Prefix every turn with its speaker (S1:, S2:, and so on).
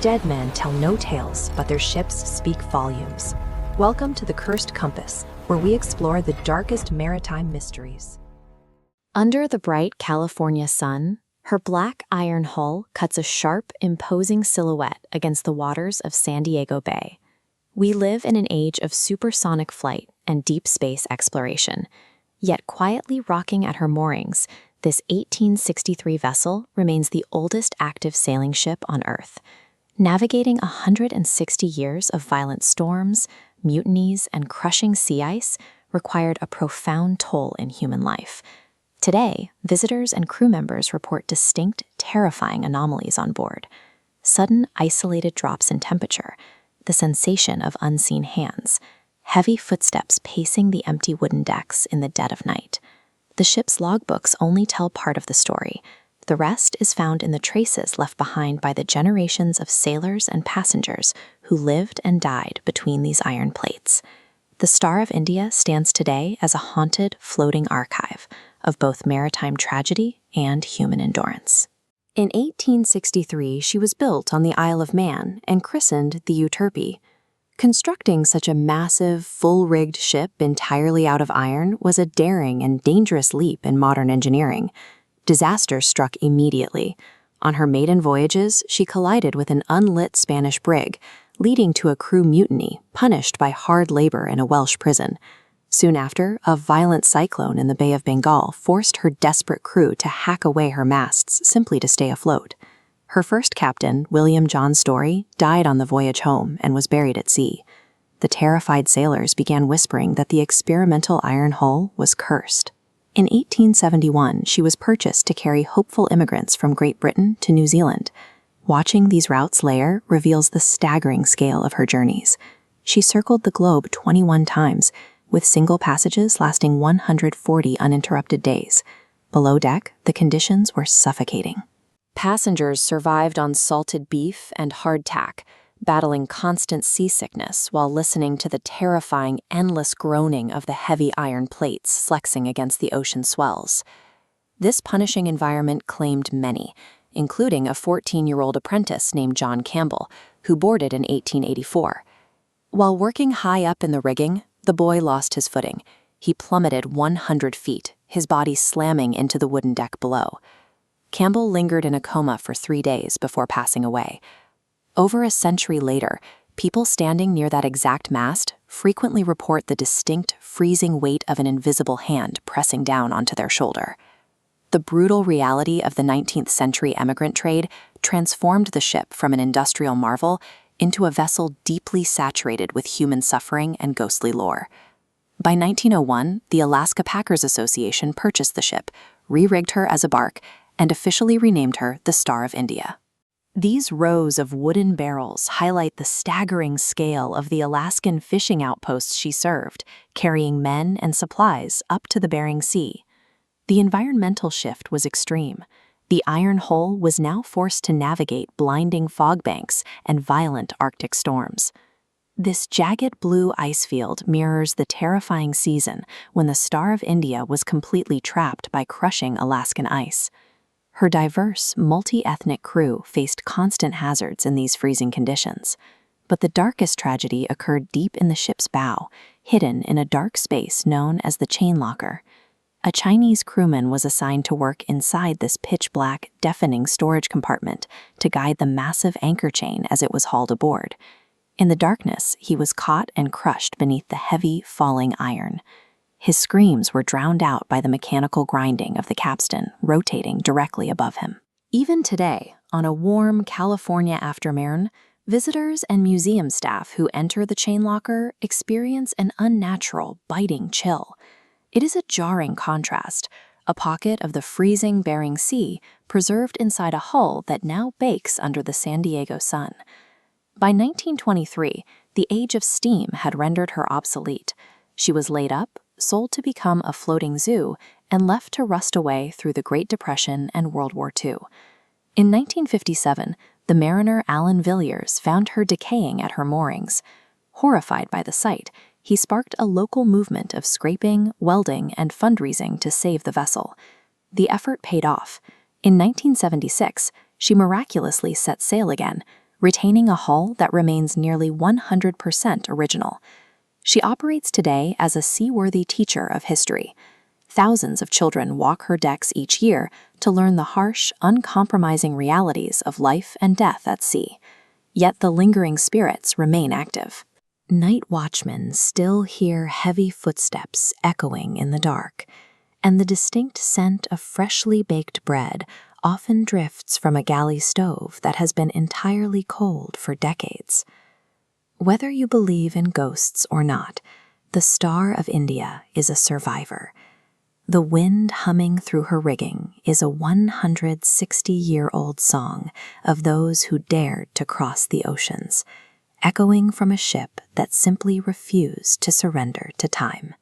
S1: Dead men tell no tales, but their ships speak volumes. Welcome to the Cursed Compass, where we explore the darkest maritime mysteries. Under the bright California sun, her black iron hull cuts a sharp, imposing silhouette against the waters of San Diego Bay. We live in an age of supersonic flight and deep space exploration, yet quietly rocking at her moorings, this 1863 vessel remains the oldest active sailing ship on Earth. Navigating 160 years of violent storms, mutinies, and crushing sea ice required a profound toll in human life. Today, visitors and crew members report distinct, terrifying anomalies on board. Sudden, isolated drops in temperature, the sensation of unseen hands, heavy footsteps pacing the empty wooden decks in the dead of night. The ship's logbooks only tell part of the story. The rest is found in the traces left behind by the generations of sailors and passengers who lived and died between these iron plates. The Star of India stands today as a haunted, floating archive of both maritime tragedy and human endurance. In 1863, she was built on the Isle of Man and christened the Euterpe. Constructing such a massive, full-rigged ship entirely out of iron was a daring and dangerous leap in modern engineering. Disaster struck immediately. On her maiden voyages, she collided with an unlit Spanish brig, leading to a crew mutiny, punished by hard labor in a Welsh prison. Soon after, a violent cyclone in the Bay of Bengal forced her desperate crew to hack away her masts simply to stay afloat. Her first captain, William John Story, died on the voyage home and was buried at sea. The terrified sailors began whispering that the experimental iron hull was cursed. In 1871, she was purchased to carry hopeful immigrants from Great Britain to New Zealand. Watching these routes layer reveals the staggering scale of her journeys. She circled the globe 21 times, with single passages lasting 140 uninterrupted days. Below deck, the conditions were suffocating. Passengers survived on salted beef and hardtack, battling constant seasickness while listening to the terrifying, endless groaning of the heavy iron plates flexing against the ocean swells. This punishing environment claimed many, including a 14-year-old apprentice named John Campbell, who boarded in 1884. While working high up in the rigging, the boy lost his footing. He plummeted 100 feet, his body slamming into the wooden deck below. Campbell lingered in a coma for 3 days before passing away. Over a century later, people standing near that exact mast frequently report the distinct, freezing weight of an invisible hand pressing down onto their shoulder. The brutal reality of the 19th century emigrant trade transformed the ship from an industrial marvel into a vessel deeply saturated with human suffering and ghostly lore. By 1901, the Alaska Packers Association purchased the ship, re-rigged her as a bark, and officially renamed her the Star of India. These rows of wooden barrels highlight the staggering scale of the Alaskan fishing outposts she served, carrying men and supplies up to the Bering Sea. The environmental shift was extreme. The iron hull was now forced to navigate blinding fog banks and violent Arctic storms. This jagged blue ice field mirrors the terrifying season when the Star of India was completely trapped by crushing Alaskan ice. Her diverse, multi-ethnic crew faced constant hazards in these freezing conditions. But the darkest tragedy occurred deep in the ship's bow, hidden in a dark space known as the chain locker. A Chinese crewman was assigned to work inside this pitch-black, deafening storage compartment to guide the massive anchor chain as it was hauled aboard. In the darkness, he was caught and crushed beneath the heavy, falling iron. His screams were drowned out by the mechanical grinding of the capstan rotating directly above him. Even today, on a warm California afternoon, visitors and museum staff who enter the chain locker experience an unnatural, biting chill. It is a jarring contrast, a pocket of the freezing Bering Sea preserved inside a hull that now bakes under the San Diego sun. By 1923, the age of steam had rendered her obsolete. She was laid up, sold to become a floating zoo, and left to rust away through the Great Depression and World War II. In 1957, the mariner Alan Villiers found her decaying at her moorings. Horrified by the sight, he sparked a local movement of scraping, welding, and fundraising to save the vessel. The effort paid off. In 1976, she miraculously set sail again, retaining a hull that remains nearly 100% original. She operates today as a seaworthy teacher of history. Thousands of children walk her decks each year to learn the harsh, uncompromising realities of life and death at sea. Yet the lingering spirits remain active. Night watchmen still hear heavy footsteps echoing in the dark, and the distinct scent of freshly baked bread often drifts from a galley stove that has been entirely cold for decades. Whether you believe in ghosts or not, the Star of India is a survivor. The wind humming through her rigging is a 160-year-old song of those who dared to cross the oceans, echoing from a ship that simply refused to surrender to time.